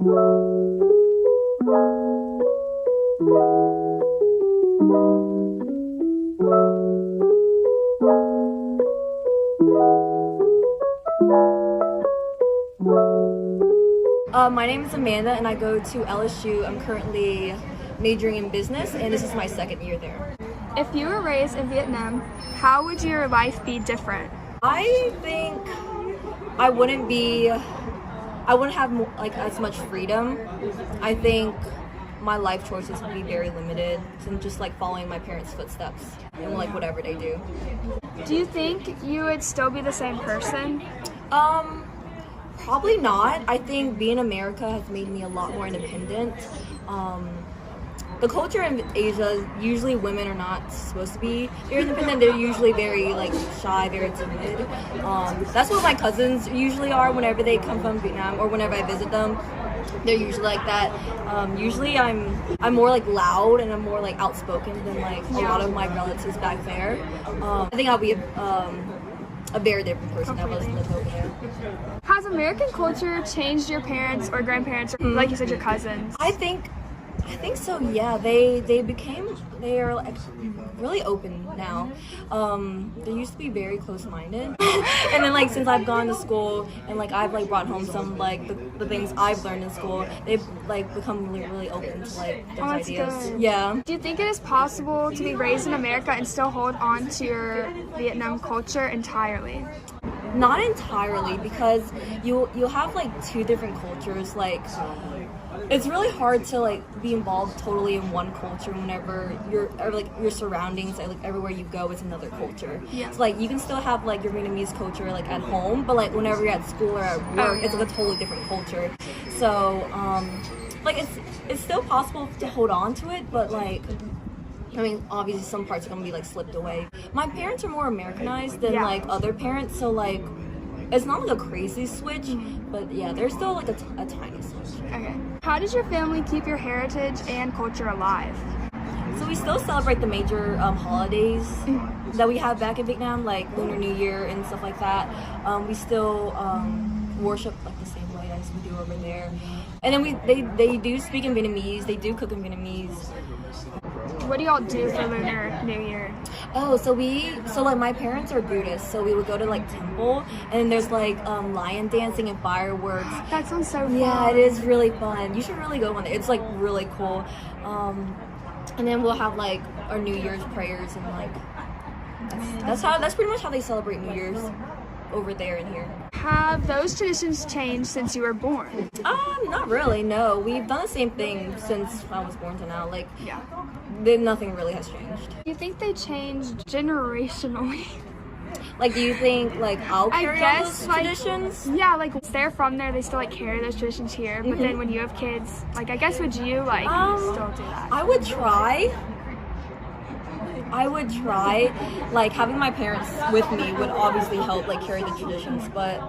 My name is Amanda and I go to LSU. I'm currently majoring in business and this is my second year there. If you were raised in Vietnam, how would your life be different? I think I wouldn't have like as much freedom. I think my life choices would be very limited and just like following my parents' footsteps and like whatever they do. Do you think you would still be the same person? Probably not. I think being in America has made me a lot more independent. The culture in Asia, usually women are not supposed to be very independent. They're usually very like shy, very timid. That's what my cousins usually are whenever they come from Vietnam or whenever I visit them. They're usually like that. Usually I'm more like loud and I'm more like outspoken than like a lot of my relatives back there. I think I'll be a very different person that was lived over there. Has American culture changed your parents or grandparents, or like you said, your cousins? I think so. Yeah, they are like really open now. They used to be very close-minded, and then like since I've gone to school and like I've like brought home some like the things I've learned in school, they've like become really open to like those ideas. Good. Yeah. Do you think it is possible to be raised in America and still hold on to your Vietnam culture entirely? Not entirely, because you'll have like two different cultures. Like it's really hard to like be involved totally in one culture whenever your surroundings, like everywhere you go is another culture. Yeah. So like you can still have like your Vietnamese culture like at home, but like whenever you're at school or at work, it's like a totally different culture. So like it's still possible to hold on to it, but like I mean, obviously some parts are gonna be like slipped away. My parents are more Americanized than like other parents, so like it's not like a crazy switch, but yeah, there's still like a tiny switch. Okay. How does your family keep your heritage and culture alive? So we still celebrate the major holidays that we have back in Vietnam, like Lunar New Year and stuff like that. We still worship like the same way as we do over there. And then they do speak in Vietnamese, they do cook in Vietnamese. What do y'all do for Lunar New Year? Oh, so like my parents are Buddhists, so we would go to like temple, and there's like lion dancing and fireworks. That sounds so fun. Yeah, it is really fun. You should really go one day. It's like really cool. And then we'll have like our New Year's prayers and like that's pretty much how they celebrate New Year's over there and here. Have those traditions changed since you were born? Not really, no. We've done the same thing since I was born to now. Like, Yeah. Nothing really has changed. Do you think they changed generationally? Like, do you think like I'll carry on those traditions? Yeah, like they're from there, they still like carry those traditions here. But then when you have kids, like I guess would you like still do that? I would try. Like having my parents with me would obviously help like carry the traditions, but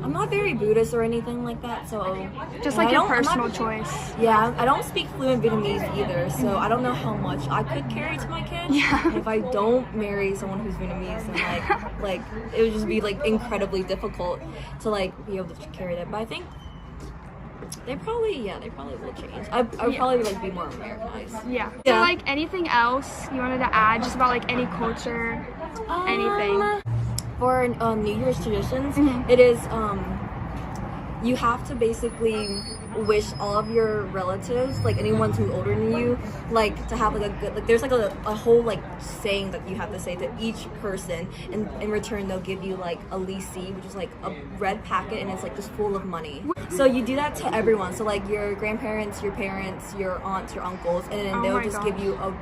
I'm not very Buddhist or anything like that, so Just like your personal choice. Yeah, I don't speak fluent Vietnamese either, so I don't know how much I could carry to my kids. Yeah. And if I don't marry someone who's Vietnamese, then like it would just be like incredibly difficult to like be able to carry that. But I think they probably will change. I would probably like be more Americanized. Yeah. So like anything else you wanted to add, just about like any culture, anything? For New Year's traditions, it is you have to basically wish all of your relatives, like anyone who's older than you, like to have like a good, like there's like a whole like saying that you have to say to each person, and in return they'll give you like a lisi, which is like a red packet, and it's like just full of money. So you do that to everyone, so like your grandparents, your parents, your aunts, your uncles, and then they'll just give you a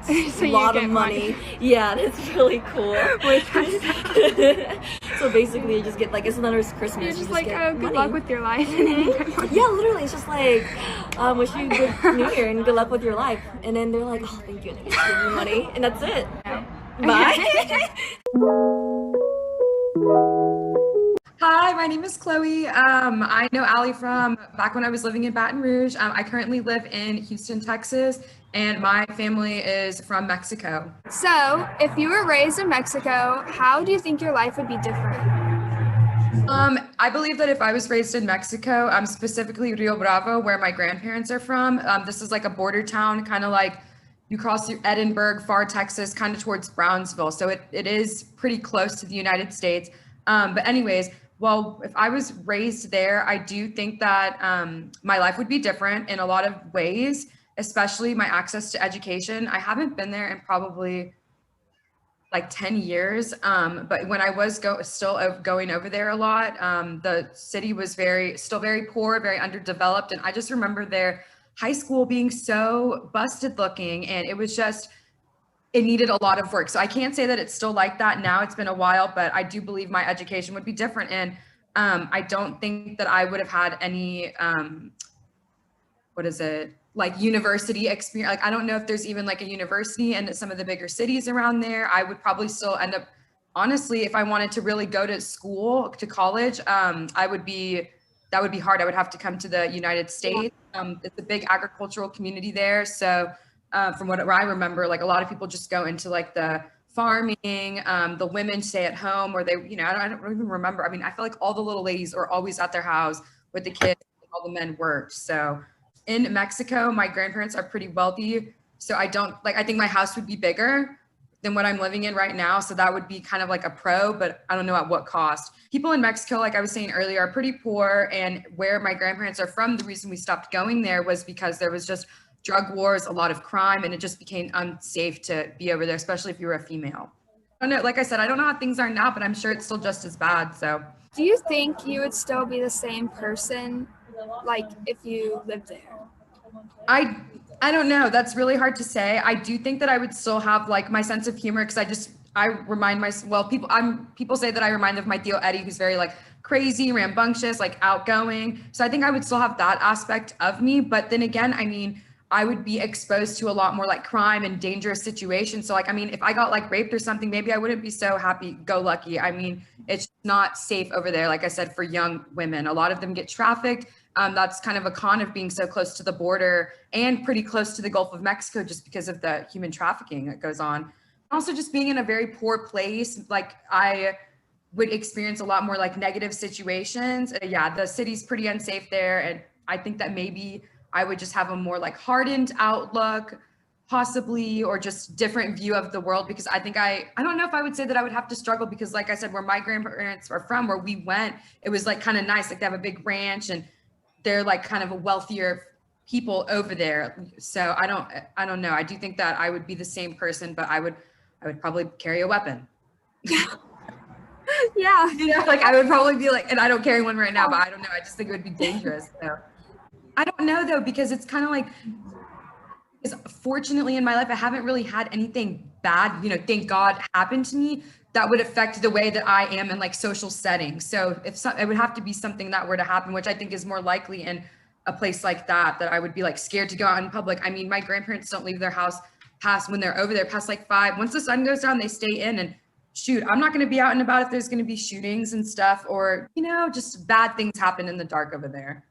So lot of money. Yeah, that's really cool. So basically you just get like, it's another Christmas. You're just you like, get good money. luck with your life. Yeah, literally, it's just like, wish you good New Year and good luck with your life. And then they're like, oh, thank you, and they just give you money, and that's it. Bye. Hi, my name is Chloe. I know Allie from back when I was living in Baton Rouge. I currently live in Houston, Texas, and my family is from Mexico. So, if you were raised in Mexico, how do you think your life would be different? I believe that if I was raised in Mexico, specifically Rio Bravo, where my grandparents are from, this is like a border town, kind of like you cross through Edinburgh, far Texas, kind of towards Brownsville. So it is pretty close to the United States. But anyways, well, if I was raised there, I do think that my life would be different in a lot of ways, especially my access to education. I haven't been there in probably like 10 years. But when I was going over there a lot, the city was still very poor, very underdeveloped. And I just remember their high school being so busted looking, and it needed a lot of work. So I can't say that it's still like that now. It's been a while, but I do believe my education would be different. And I don't think that I would have had any, what is it? Like university experience. Like, I don't know if there's even like a university in some of the bigger cities around there. I would probably still end up, honestly, if I wanted to really go to school, to college, that would be hard. I would have to come to the United States. It's a big agricultural community there. So from what I remember, like a lot of people just go into like the farming, the women stay at home, or they, I don't even remember. I mean, I feel like all the little ladies are always at their house with the kids, and all the men worked. So in Mexico, my grandparents are pretty wealthy. So I think my house would be bigger than what I'm living in right now. So that would be kind of like a pro, but I don't know at what cost. People in Mexico, like I was saying earlier, are pretty poor. And where my grandparents are from, the reason we stopped going there was because there was just drug wars, a lot of crime, and it just became unsafe to be over there, especially if you were a female. I don't know, like I said, I don't know how things are now, but I'm sure it's still just as bad. So Do you think you would still be the same person, like if you lived there? I don't know. That's really hard to say. I do think that I would still have like my sense of humor, because I remind myself, well, people say that I remind of my Theo Eddie, who's very like crazy, rambunctious, like outgoing. So I think I would still have that aspect of me. But then again, I mean, I would be exposed to a lot more like crime and dangerous situations. So like, I mean, if I got like raped or something, maybe I wouldn't be so happy go lucky. I mean, it's not safe over there. Like I said, for young women, a lot of them get trafficked. That's kind of a con of being so close to the border and pretty close to the Gulf of Mexico, just because of the human trafficking that goes on. Also just being in a very poor place, like I would experience a lot more like negative situations. Yeah, the city's pretty unsafe there. And I think that maybe I would just have a more like hardened outlook, possibly, or just different view of the world, because I think I don't know if I would say that I would have to struggle, because like I said, where my grandparents are from, where we went, it was like kind of nice. Like they have a big ranch and they're like kind of a wealthier people over there. So I don't know. I do think that I would be the same person, but I would probably carry a weapon. Yeah. Like I would probably be like, and I don't carry one right now, but I don't know. I just think it would be dangerous. So I don't know though, because it's kind of like, because fortunately in my life, I haven't really had anything bad, thank God, happen to me that would affect the way that I am in like social settings. So it would have to be something that were to happen, which I think is more likely in a place like that I would be like scared to go out in public. I mean, my grandparents don't leave their house when they're over there past like 5. Once the sun goes down, they stay in, and shoot, I'm not going to be out and about if there's going to be shootings and stuff, or, just bad things happen in the dark over there.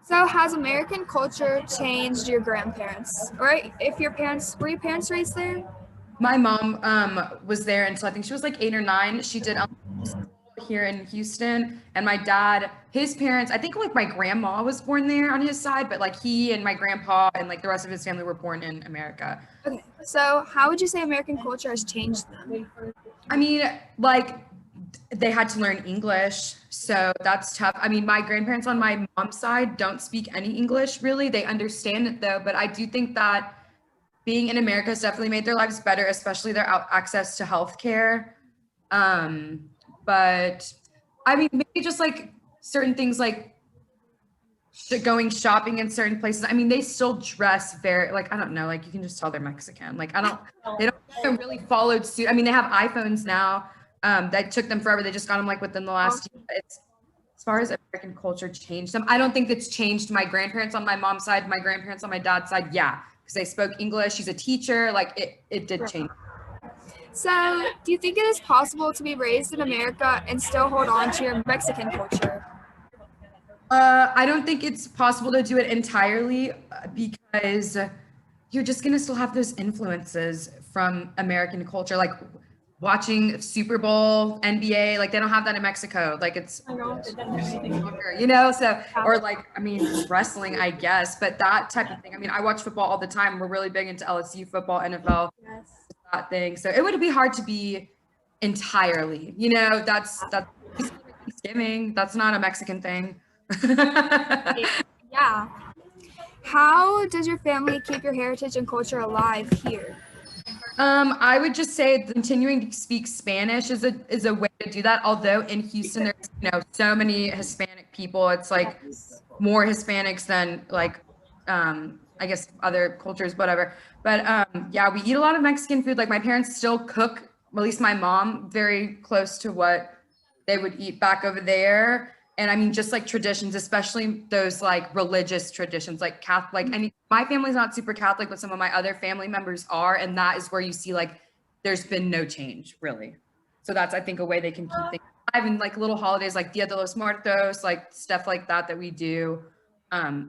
So has American culture changed your grandparents? Or if were your parents raised there? My mom was there until I think she was like 8 or 9. She did elementary school here in Houston, and my dad, his parents, I think like my grandma was born there on his side, but like he and my grandpa and like the rest of his family were born in America. Okay, so how would you say American culture has changed them? I mean, like they had to learn English, so that's tough. I mean, my grandparents on my mom's side don't speak any English really. They understand it though, but I do think that being in America has definitely made their lives better, especially their access to healthcare. But I mean, maybe just like certain things like going shopping in certain places. I mean, they still dress very, like, I don't know, like you can just tell they're Mexican. Like, they don't really followed suit. I mean, they have iPhones now. That took them forever. They just got them like within the last year. As far as American culture changed them, I don't think that's changed my grandparents on my mom's side, my grandparents on my dad's side. Yeah, because they spoke English. She's a teacher. Like it did change. So do you think it is possible to be raised in America and still hold on to your Mexican culture? I don't think it's possible to do it entirely, because you're just going to still have those influences from American culture. Like watching Super Bowl, NBA. Like they don't have that in Mexico. Like it's I know. so or like I mean wrestling, I guess, but that type of thing. I mean, I watch football all the time. We're really big into LSU football, NFL, Yes. that thing. So it would be hard to be entirely, that's Thanksgiving. That's not a Mexican thing. Yeah. How does your family keep your heritage and culture alive here? I would just say continuing to speak Spanish is a way to do that. Although in Houston, there's so many Hispanic people. It's like more Hispanics than like I guess other cultures, whatever. But yeah, we eat a lot of Mexican food. Like my parents still cook, at least my mom, very close to what they would eat back over there. And I mean, just like traditions, especially those like religious traditions, like Catholic. I mean, my family's not super Catholic, but some of my other family members are. And that is where you see like there's been no change really. So that's, I think, a way they can keep things alive. And like little holidays like Dia de los Muertos, like stuff like that we do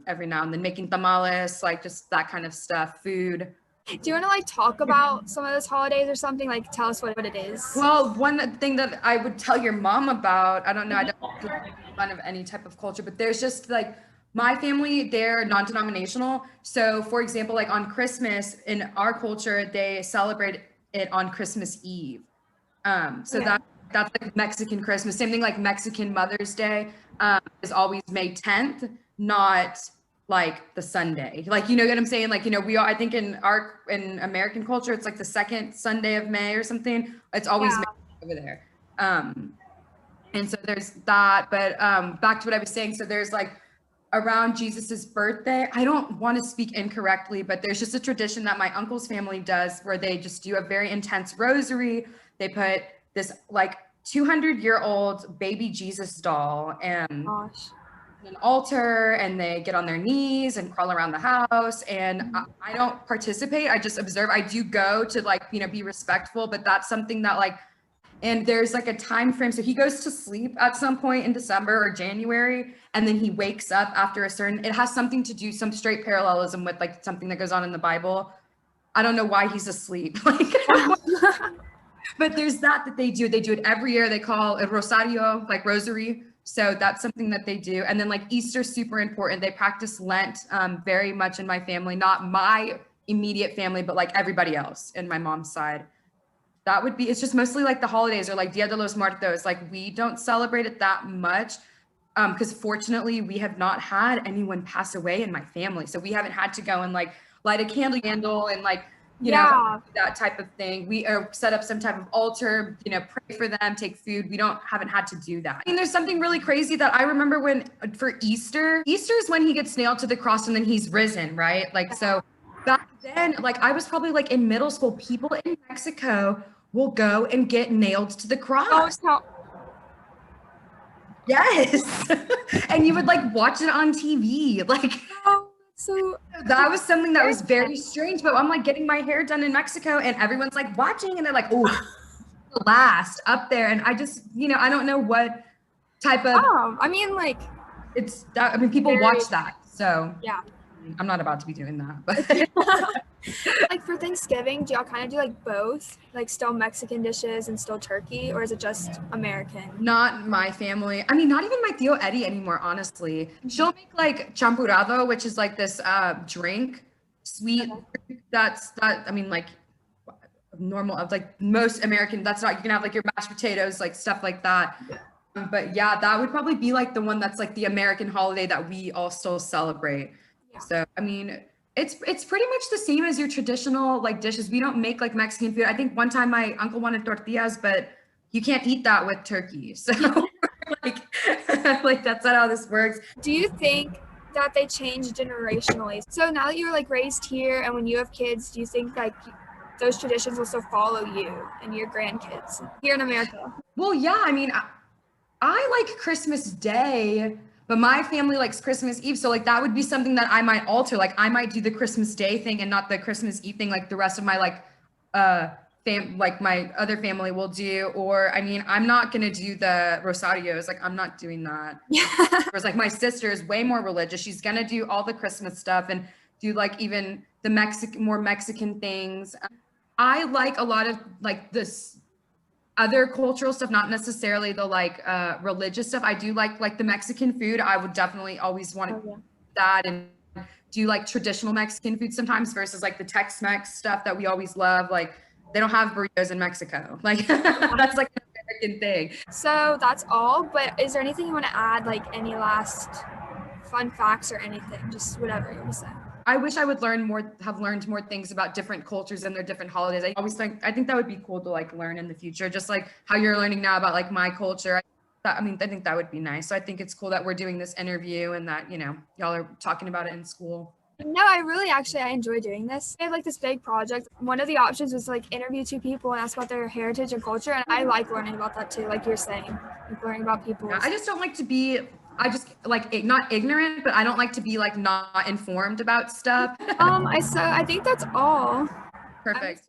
every now and then, making tamales, like just that kind of stuff, food. Do you want to like talk about some of those holidays or something? Like tell us what it is. Well, one thing that I would tell your mom about, I don't know, I don't make fun of any type of culture, but there's just like my family, they're non-denominational. So for example, like on Christmas in our culture, they celebrate it on Christmas Eve. So that's like Mexican Christmas. Same thing like Mexican Mother's Day is always May 10th, not like the Sunday. Like, you know what I'm saying? Like, we all, I think in American culture, it's like the second Sunday of May or something. It's always May over there. And so there's that, but back to what I was saying. So there's like around Jesus's birthday, I don't want to speak incorrectly, but there's just a tradition that my uncle's family does where they just do a very intense rosary. They put this like 200-year-old baby Jesus doll and an altar, and they get on their knees and crawl around the house. And I don't participate. I just observe. I do go to like, be respectful, but that's something that like, and there's like a time frame. So he goes to sleep at some point in December or January, and then he wakes up after a certain, it has something to do, some straight parallelism with like something that goes on in the Bible. I don't know why he's asleep. Like, but there's that they do. They do it every year. They call it Rosario, like rosary. So that's something that they do. And then like Easter's super important. They practice Lent very much in my family, not my immediate family, but like everybody else in my mom's side. That would be, it's just mostly like the holidays or like Dia de los Muertos. Like we don't celebrate it that much because fortunately we have not had anyone pass away in my family. So we haven't had to go and like light a candle and like, you know, that type of thing. We set up some type of altar, pray for them, take food. We haven't had to do that. I mean, there's something really crazy that I remember when for Easter is when he gets nailed to the cross and then he's risen, right? Like, so back then, like I was probably like in middle school, people in Mexico will go and get nailed to the cross. Yes. And you would like watch it on TV. Like, so that was something that was very strange, but I'm like getting my hair done in Mexico and everyone's like watching and they're like, oh, last up there. And I just, I don't know what type of, I mean, like it's that, I mean, people watch that. So yeah, I'm not about to be doing that, but like for Thanksgiving, do y'all kind of do like both, like still Mexican dishes and still turkey, or is it just American? Not my family. I mean, not even my Tio Eddie anymore, honestly. She'll make like champurrado, which is like this drink, sweet. I mean, like normal of like most American. That's not, you can have like your mashed potatoes, like stuff like that. But yeah, that would probably be like the one that's like the American holiday that we all still celebrate. Yeah. So, I mean, it's pretty much the same as your traditional like dishes. We don't make like Mexican food. I think one time my uncle wanted tortillas, but you can't eat that with turkey. So like that's not how this works. Do you think that they change generationally? So now that you're like raised here and when you have kids, do you think like those traditions will still follow you and your grandkids here in America? Well, yeah, I mean, I like Christmas Day, but my family likes Christmas Eve. So like that would be something that I might alter. Like I might do the Christmas Day thing and not the Christmas Eve thing like the rest of my like like my other family will do. Or I mean, I'm not gonna do the Rosarios. Like I'm not doing that. Yeah. Whereas like my sister is way more religious. She's gonna do all the Christmas stuff and do like even the more Mexican things. I like a lot of like this other cultural stuff, not necessarily the like religious stuff. I do like the Mexican food. I would definitely always want Oh, yeah. that, and do like traditional Mexican food sometimes versus like the Tex-Mex stuff that we always love. Like they don't have burritos in Mexico. Like that's like an American thing. So that's all, but is there anything you want to add, like any last fun facts or anything? Just whatever you want to say. I wish I would have learned more things about different cultures and their different holidays. I think that would be cool to like learn in the future, just like how you're learning now about like my culture. I think that would be nice. So I think it's cool that we're doing this interview and that, you know, y'all are talking about it in school. No, I enjoy doing this. I have like this big project. One of the options was like interview 2 people and ask about their heritage and culture. And I like learning about that too, like you're saying, like learning about people. Yeah, I just don't like to be, I just like not ignorant, but I don't like to be like not informed about stuff. I think that's all. Perfect.